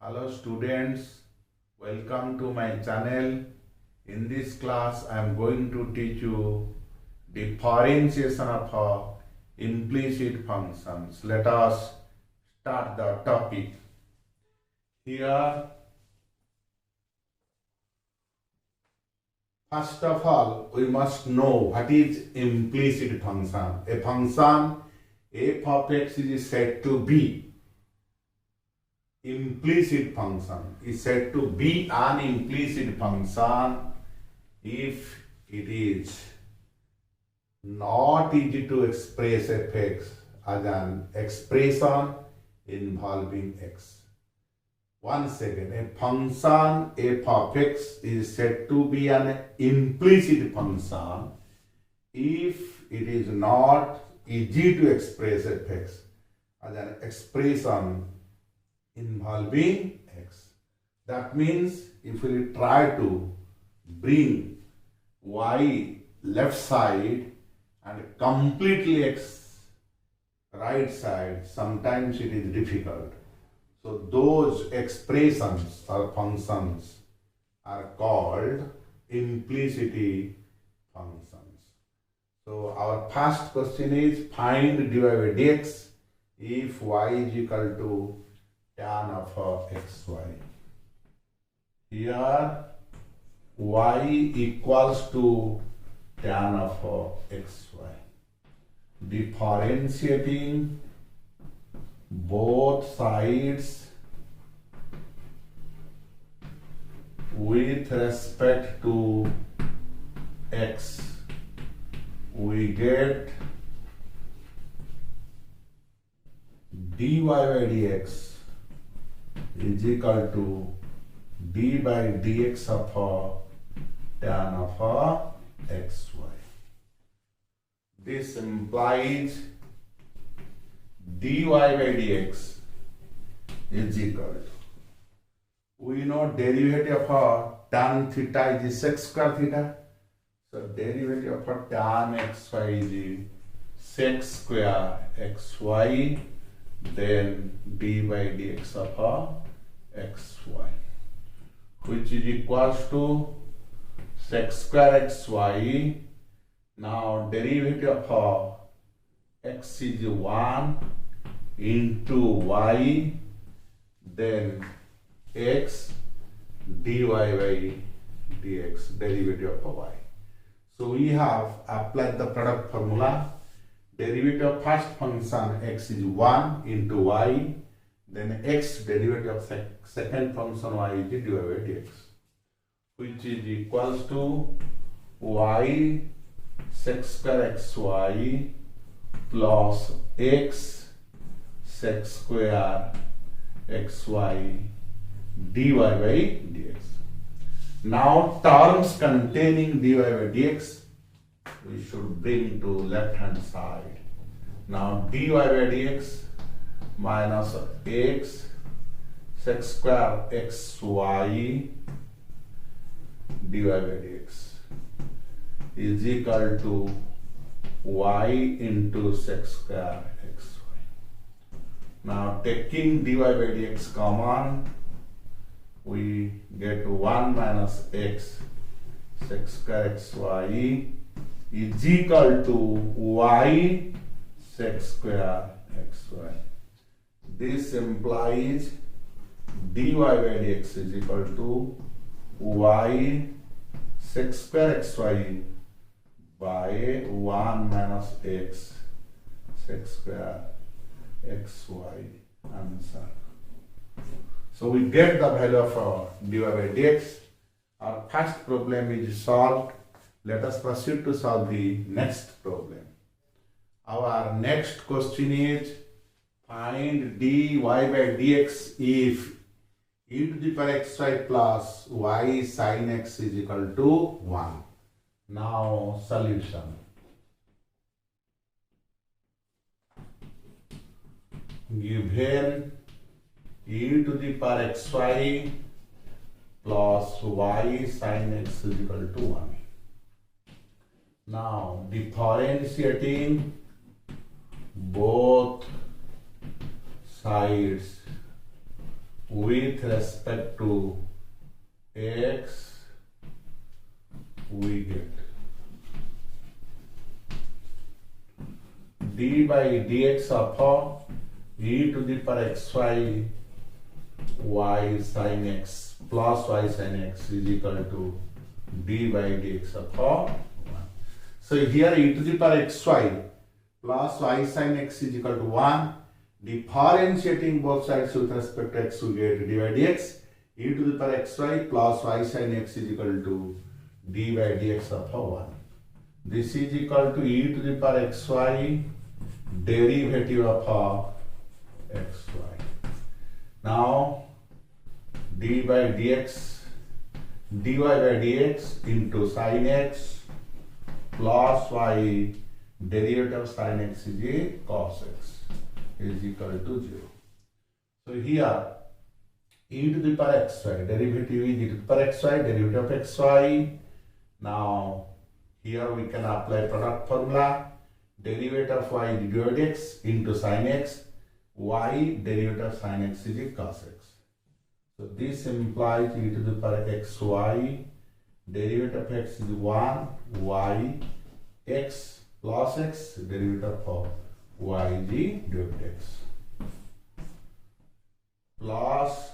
Hello students, welcome to my channel. In this class I am going to teach you differentiation of implicit functions. Let us start the topic. Here, first of all, we must know what is implicit function. A function f of x is said to be implicit function is said to be an implicit function if it is not easy to express fx as an expression involving x. Once again, a function f of x is said to be an implicit function if it is not easy to express fx as an expression involving x. That means if we try to bring y left side and completely x right side, sometimes it is difficult. So those expressions or functions are called implicit functions. So our first question is find dy by dx if y is equal to tan of xy. Here y equals to tan of xy. Differentiating both sides with respect to x, we get dy by dx is equal to d by dx of tan of xy. This implies dy by dx is equal to, we know derivative of tan theta is sec square theta. So derivative of tan xy is sec square xy, then d by dx of xy, which is equals to sec square xy. Now derivative of x is 1 into y, then x dy by dx, derivative of y. So we have applied the product formula. Derivative of first function x is 1 into y, then x derivative of second function y is dy by dx, which is equals to y sec square xy plus x sec square xy dy by dx. Now terms containing dy by dx we should bring to left hand side. Now dy by dx minus x sec square xy dy by dx is equal to y into sec square xy. Now taking dy by dx common, we get 1 minus x sec square xy is equal to y sec square xy. This implies dy by dx is equal to y sec square xy by 1 minus x sec square xy answer. So we get the value of dy by dx. Our first problem is solved. Let us proceed to solve the next problem. Our next question is find dy by dx if e to the power xy plus y sin x is equal to 1. Now solution. Given e to the power xy plus y sin x is equal to 1. Now differentiating both sides with respect to x, we get d by dx of e to the power xy y sin x plus y sin x is equal to d by dx of 1. So here e to the power xy plus y sin x is equal to 1. Differentiating both sides with respect to x, we get d by dx. E to the power xy plus y sin x is equal to d by dx of 1. This is equal to e to the power xy derivative of xy. Now d by dx, dy by dx into sin x plus y derivative of sin x is a cos x is equal to 0. So here e to the power xy derivative is e to the power xy derivative of xy. Now here we can apply product formula. Derivative of y is d by dx into sin x, y derivative of sin x is a cos x. So this implies e to the power xy derivative of x is 1, y x plus x derivative of y is d by dx plus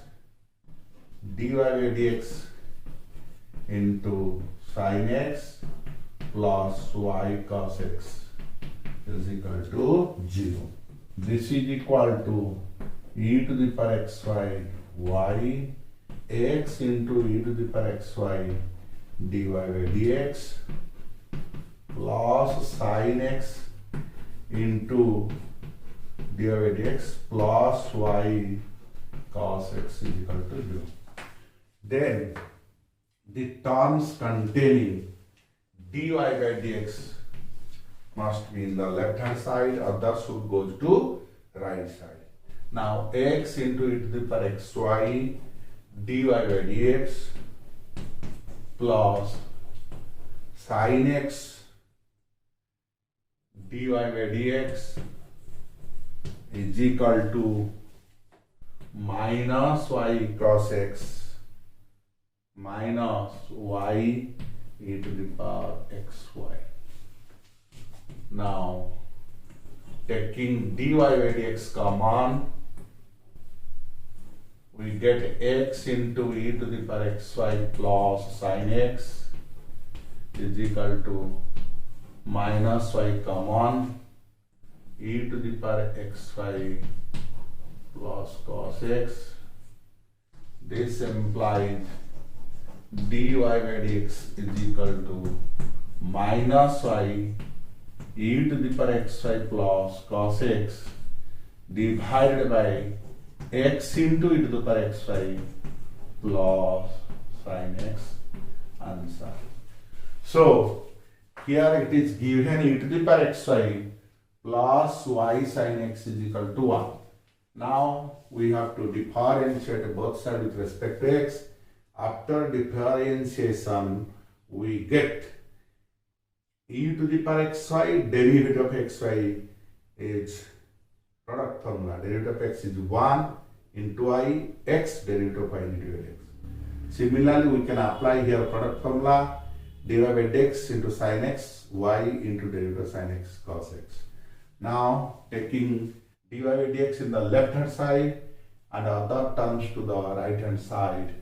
dy by dx into sin x plus y cos x is equal to 0. This is equal to e to the power xy y x into e to the power xy dy by dx plus sin x into dy by dx plus y cos x is equal to 0. Then the terms containing dy by dx must be in the left hand side, others should go to right side. Now x into e to the power xy dy by dx plus sin x dy by dx is equal to minus y cos x minus y e to the power xy. Now taking dy by dx common, we get x into e to the power xy plus sin x is equal to minus y common e to the power xy plus cos x. This implies dy by dx is equal to minus y e to the power xy plus cos x divided by x into e to the power xy plus sin x answer. So here it is given e to the power xy plus y sin x is equal to 1. Now we have to differentiate both sides with respect to x. After differentiation, we get e to the power xy derivative of xy is product formula. Derivative of x is 1 into y, x derivative of y into x. Similarly, we can apply here product formula dy by dx into sin x, y into derivative of sin x cos x. Now taking dy by dx in the left hand side and other terms to the right hand side.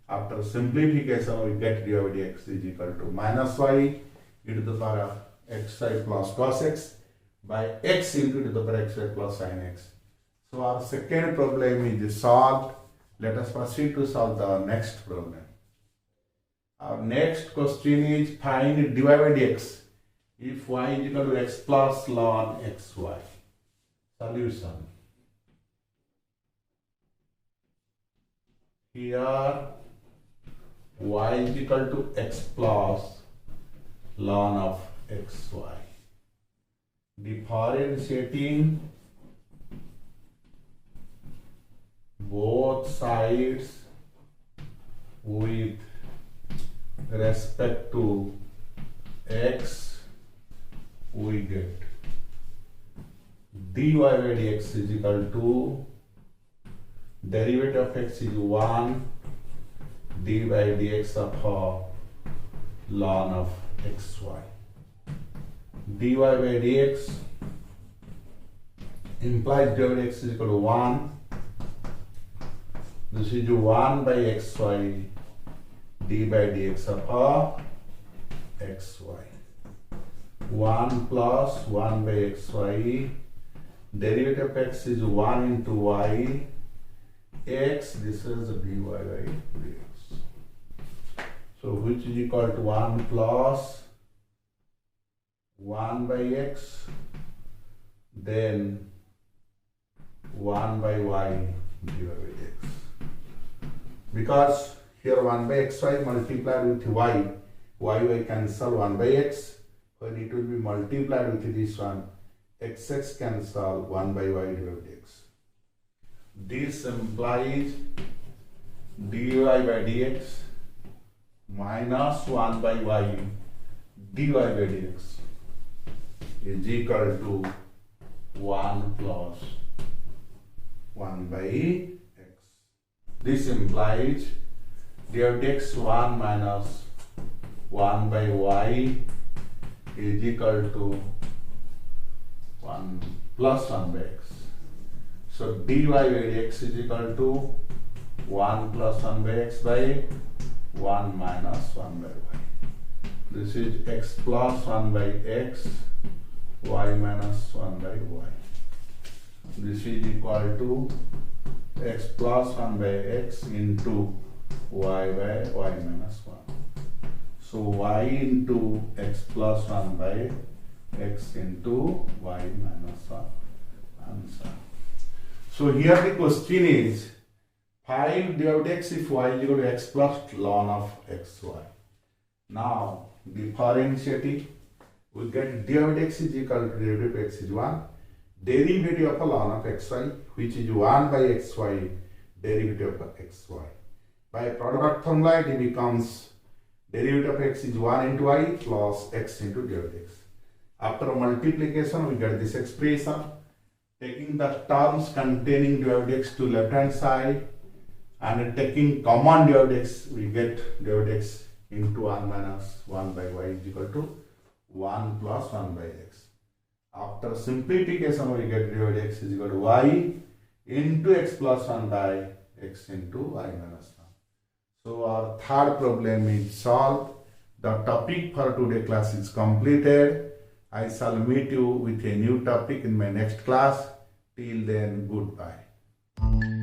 After simplification, we get dy by dx is equal to minus y e to the power xy plus cos x by x into e to the power xy plus sin x. So our second problem is solved. Let us proceed to solve the next problem. Our next question is find dy by dx if y is equal to x plus ln xy. Solution. Here y is equal to x plus ln of xy. Differentiating both sides with respect to x, we get dy by dx is equal to derivative of x is 1 d by dx of ln of xy. dy by dx implies derivative x is equal to 1. This is 1 by xy d by dx of xy. 1 plus 1 by xy, derivative of x is 1 into y, x, this is dy by dx. So which is equal to 1 plus 1 by x, then 1 by y dy by dx. Because here 1 by xy multiplied with y, y cancel 1 by x. When it will be multiplied with this one, xx cancel 1 by y divided by dx. This implies dy by dx minus 1 by y dy by dx is equal to 1 plus 1 by x. This implies dy by dx 1 minus 1 by y is equal to 1 plus 1 by x. So dy by dx is equal to 1 plus 1 by x by 1 minus 1 by y. This is x plus 1 by x, y minus 1 by y. This is equal to x plus 1 by x into y by y minus 1. So y into x plus 1 by x into y minus 1 answer. So here the question is 5 divided x if y is equal to x plus ln of xy. Now differentiating, we get derivative x is equal to derivative of x is 1, derivative of ln of xy which is 1 by xy derivative of xy. By product formula it becomes derivative of x is 1 into y plus x into derivative x. After multiplication we get this expression. Taking the terms containing derivative x to left hand side and taking common derivative x, we get derivative x into 1 minus 1 by y is equal to 1 plus 1 by x. After simplification we get derivative x is equal to y into x plus 1 by x into y minus 1. So our third problem is solved. The topic for today class is completed. I shall meet you with a new topic in my next class. Till then, goodbye.